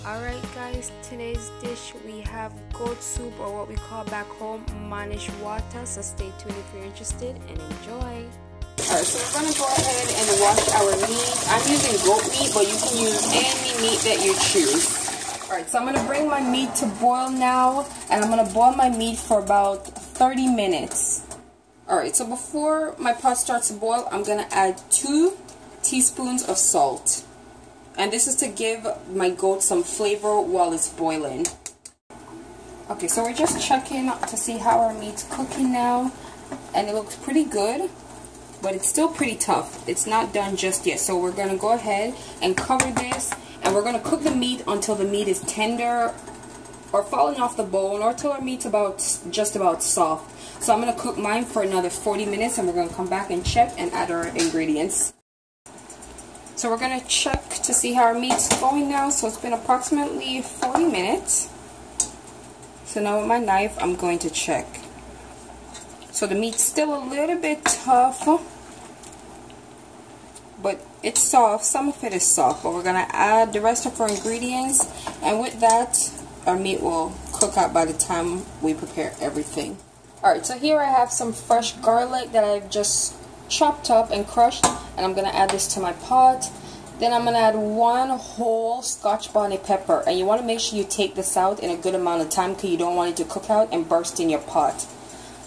Alright guys, today's dish we have goat soup, or what we call back home Mannish water, so stay tuned if you're interested and enjoy. Alright, so we're going to go ahead and wash our meat. I'm using goat meat, but you can use any meat that you choose. Alright, so I'm going to bring my meat to boil now, and I'm going to boil my meat for about 30 minutes. Alright, so before my pot starts to boil, I'm going to add 2 teaspoons of salt. And this is to give my goat some flavor while it's boiling. Okay, so we're just checking to see how our meat's cooking now. And it looks pretty good, but it's still pretty tough. It's not done just yet. So we're going to go ahead and cover this. And we're going to cook the meat until the meat is tender or falling off the bone, or till our meat's just about soft. So I'm going to cook mine for another 40 minutes, and we're going to come back and check and add our ingredients. So we're going to check to see how our meat's going now. So it's been approximately 40 minutes. So now with my knife, I'm going to check. So the meat's still a little bit tough, but it's soft. Some of it is soft, but we're going to add the rest of our ingredients. And with that, our meat will cook out by the time we prepare everything. Alright, so here I have some fresh garlic that I've just chopped up and crushed, and I'm going to add this to my pot. Then I'm going to add 1 whole Scotch bonnet pepper, and you want to make sure you take this out in a good amount of time because you don't want it to cook out and burst in your pot.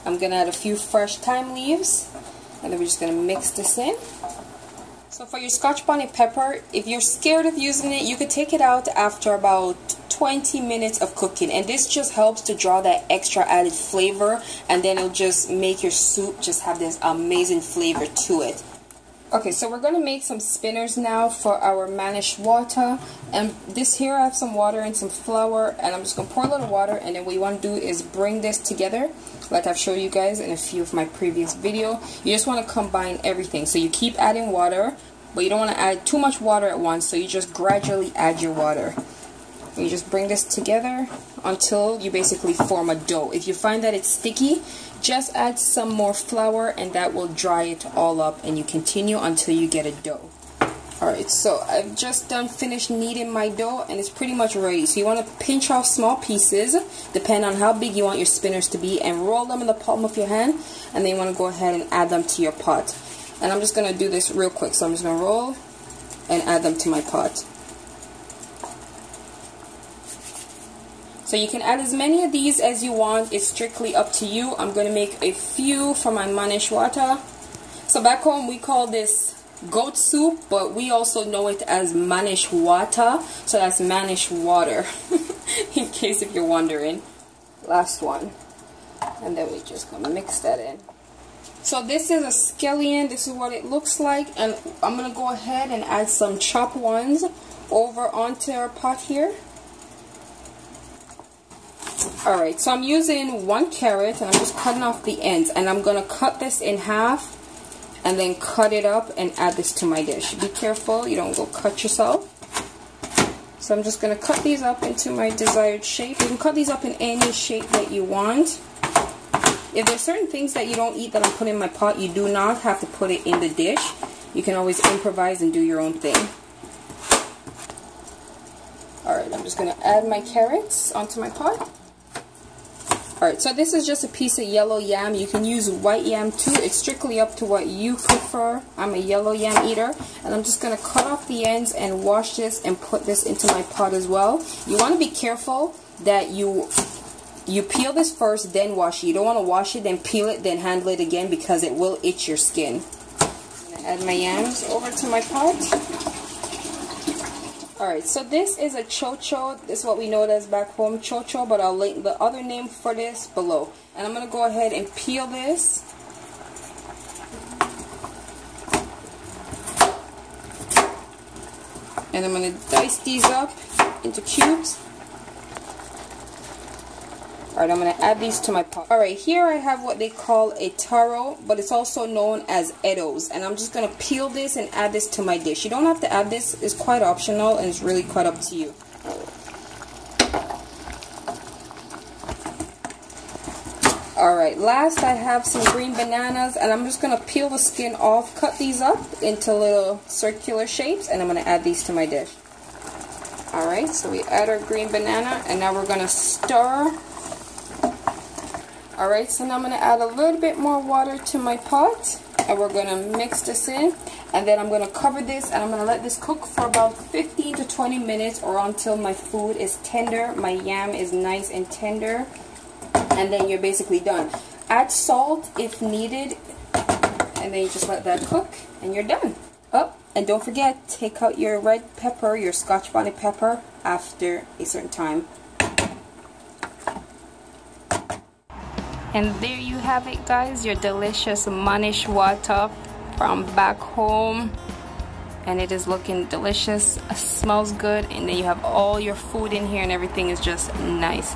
I'm going to add a few fresh thyme leaves, and then we're just going to mix this in. So for your Scotch bonnet pepper, if you're scared of using it, you could take it out after about 20 minutes of cooking, and this just helps to draw that extra added flavor, and then it'll just make your soup just have this amazing flavor to it. Okay, so we're going to make some spinners now for our Mannish water, and this here I have some water and some flour, and I'm just going to pour a little water, and then what you want to do is bring this together like I've showed you guys in a few of my previous video. You just want to combine everything, so you keep adding water, but you don't want to add too much water at once, so you just gradually add your water. You just bring this together until you basically form a dough. If you find that it's sticky, just add some more flour, and that will dry it all up, and you continue until you get a dough. Alright, so I've just finished kneading my dough, and it's pretty much ready. So you want to pinch off small pieces, depending on how big you want your spinners to be, and roll them in the palm of your hand, and then you want to go ahead and add them to your pot. And I'm just going to do this real quick, so I'm just going to roll and add them to my pot. So you can add as many of these as you want. It's strictly up to you. I'm going to make a few for my Mannish water. So back home we call this goat soup, but we also know it as Mannish water. So that's Mannish water, in case if you're wondering. Last one. And then we're just going to mix that in. So this is a scallion. This is what it looks like. And I'm going to go ahead and add some chopped ones over onto our pot here. Alright, so I'm using 1 carrot, and I'm just cutting off the ends, and I'm going to cut this in half and then cut it up and add this to my dish. Be careful you don't go cut yourself. So I'm just going to cut these up into my desired shape. You can cut these up in any shape that you want. If there's certain things that you don't eat that I'm putting in my pot, you do not have to put it in the dish. You can always improvise and do your own thing. Alright, I'm just going to add my carrots onto my pot. Alright, so this is just a piece of yellow yam. You can use white yam too. It's strictly up to what you prefer. I'm a yellow yam eater. And I'm just going to cut off the ends and wash this and put this into my pot as well. You want to be careful that you peel this first, then wash it. You don't want to wash it, then peel it, then handle it again, because it will itch your skin. I'm going to add my yams over to my pot. Alright, so this is a chocho. This is what we know it as back home, chocho, but I'll link the other name for this below. And I'm going to go ahead and peel this. And I'm going to dice these up into cubes. Alright, I'm going to add these to my pot. Alright, here I have what they call a taro, but it's also known as Edos. And I'm just going to peel this and add this to my dish. You don't have to add this. It's quite optional, and it's really quite up to you. Alright, last I have some green bananas, and I'm just going to peel the skin off, cut these up into little circular shapes, and I'm going to add these to my dish. Alright. Alright, so we add our green banana, and now we're going to stir. Alright, so now I'm going to add a little bit more water to my pot, and we're going to mix this in, and then I'm going to cover this, and I'm going to let this cook for about 15 to 20 minutes, or until my food is tender, my yam is nice and tender, and then you're basically done. Add salt if needed, and then you just let that cook, and you're done. Oh, and don't forget, take out your red pepper, your Scotch bonnet pepper, after a certain time. And there you have it, guys, your delicious Mannish water from back home. And it is looking delicious, it smells good, and then you have all your food in here and everything is just nice.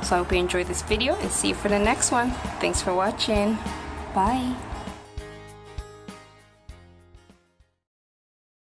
So I hope you enjoyed this video, and see you for the next one. Thanks for watching. Bye.